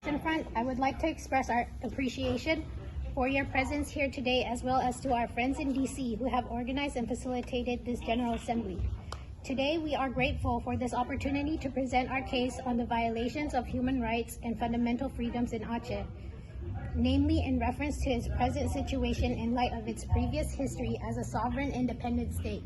Front, I would like to express our appreciation for your presence here today, as well as to our friends in DC who have organized and facilitated this General Assembly. Today, we are grateful for this opportunity to present our case on the violations of human rights and fundamental freedoms in Aceh, namely in reference to its present situation in light of its previous history as a sovereign independent state.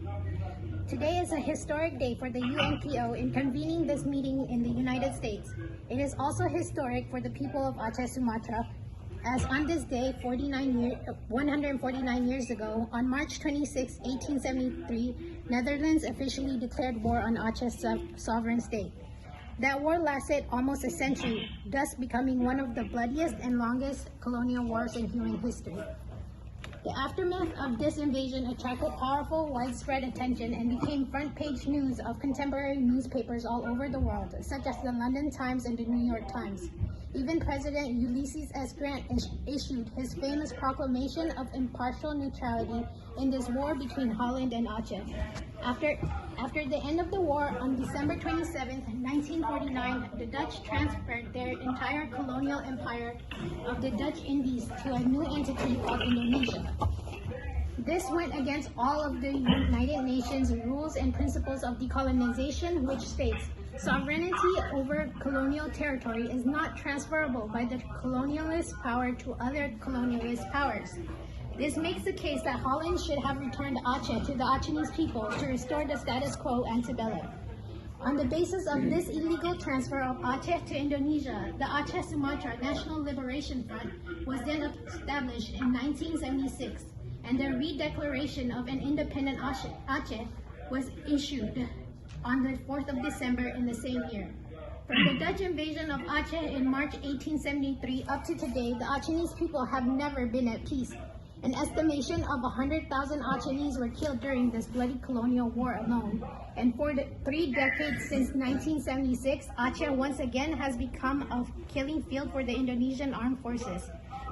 Today is a historic day for the UNPO in convening this meeting in the United States. It is also historic for the people of Acheh-Sumatra, as on this day 149 years ago, on March 26, 1873, Netherlands officially declared war on Aceh's sovereign state. That war lasted almost a century, thus becoming one of the bloodiest and longest colonial wars in human history. The aftermath of this invasion attracted powerful, widespread attention and became front-page news of contemporary newspapers all over the world, such as the London Times and the New York Times. Even President Ulysses S. Grant issued his famous proclamation of impartial neutrality in this war between Holland and Aceh. After the end of the war, on December 27, 1949, the Dutch transferred their entire colonial empire of the Dutch Indies to a new entity called Indonesia. This went against all of the United Nations rules and principles of decolonization, which states, sovereignty over colonial territory is not transferable by the colonialist power to other colonialist powers. This makes the case that Holland should have returned Aceh to the Achenese people to restore the status quo antebellum. On the basis of this illegal transfer of Aceh to Indonesia, the Acheh-Sumatra National Liberation Front was then established in 1976, and the redeclaration of an independent Aceh was issued on the 4th of December in the same year. From the Dutch invasion of Aceh in March 1873 up to today, the Achenese people have never been at peace. An estimation of 100,000 Achenese were killed during this bloody colonial war alone. And for the 3 decades since 1976, Aceh once again has become a killing field for the Indonesian armed forces.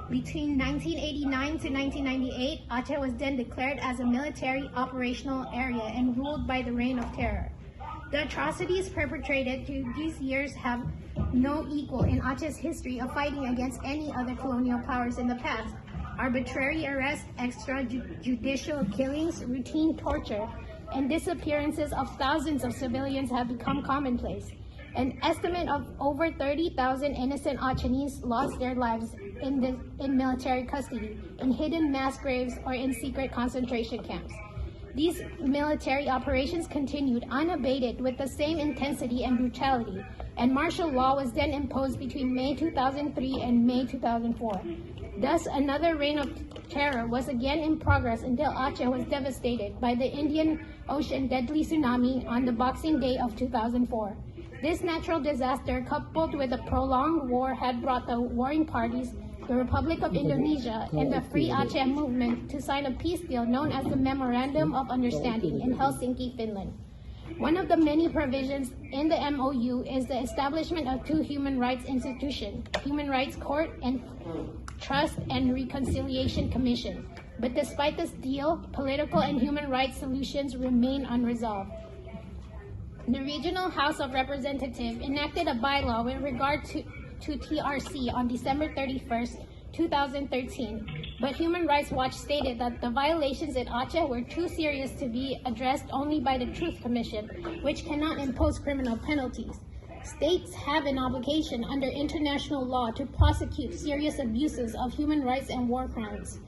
Between 1989 to 1998, Aceh was then declared as a military operational area and ruled by the Reign of Terror. The atrocities perpetrated through these years have no equal in Aceh's history of fighting against any other colonial powers in the past. Arbitrary arrests, extrajudicial killings, routine torture, and disappearances of thousands of civilians have become commonplace. An estimate of over 30,000 innocent Achenese lost their lives in military custody, in hidden mass graves, or in secret concentration camps. These military operations continued unabated with the same intensity and brutality, and martial law was then imposed between May 2003 and May 2004. Thus, another reign of terror was again in progress until Aceh was devastated by the Indian Ocean deadly tsunami on the Boxing Day of 2004. This natural disaster, coupled with a prolonged war, had brought the warring parties, the Republic of Indonesia, and the Free Aceh movement to sign a peace deal known as the Memorandum of Understanding in Helsinki, Finland. One of the many provisions in the MOU is the establishment of 2 human rights institutions, Human Rights Court and Trust and Reconciliation Commission. But despite this deal, political and human rights solutions remain unresolved. The Regional House of Representatives enacted a bylaw with regard to TRC on December 31st, 2013, but Human Rights Watch stated that the violations in Aceh were too serious to be addressed only by the Truth Commission, which cannot impose criminal penalties. States have an obligation under international law to prosecute serious abuses of human rights and war crimes.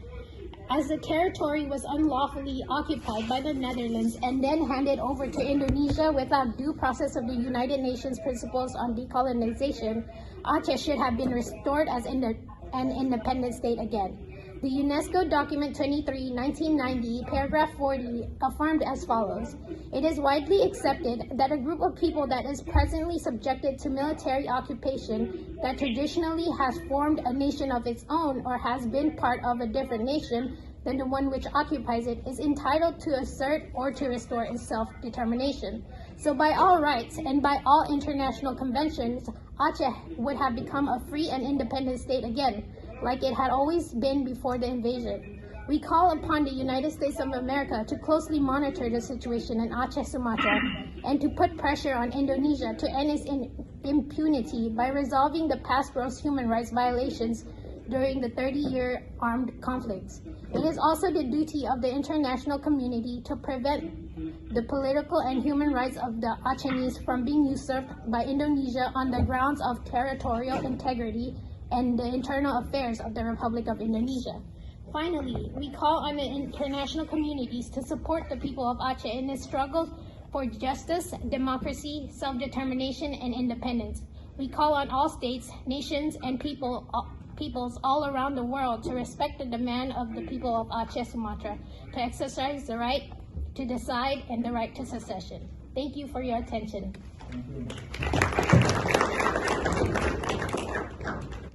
As the territory was unlawfully occupied by the Netherlands and then handed over to Indonesia without due process of the United Nations principles on decolonization, Aceh should have been restored as an independent state again. The UNESCO document 23, 1990, paragraph 40, affirmed as follows: it is widely accepted that a group of people that is presently subjected to military occupation, that traditionally has formed a nation of its own or has been part of a different nation than the one which occupies it, is entitled to assert or to restore its self-determination. So by all rights and by all international conventions, Aceh would have become a free and independent state again, like it had always been before the invasion. We call upon the United States of America to closely monitor the situation in Acheh-Sumatra and to put pressure on Indonesia to end its impunity by resolving the past gross human rights violations during the 30-year armed conflicts. It is also the duty of the international community to prevent the political and human rights of the Acehnese from being usurped by Indonesia on the grounds of territorial integrity and the internal affairs of the Republic of Indonesia. Finally, we call on the international communities to support the people of Aceh in this struggle for justice, democracy, self-determination, and independence. We call on all states, nations, and peoples all around the world to respect the demand of the people of Acheh-Sumatra, to exercise the right to decide and the right to secession. Thank you for your attention. Thank you.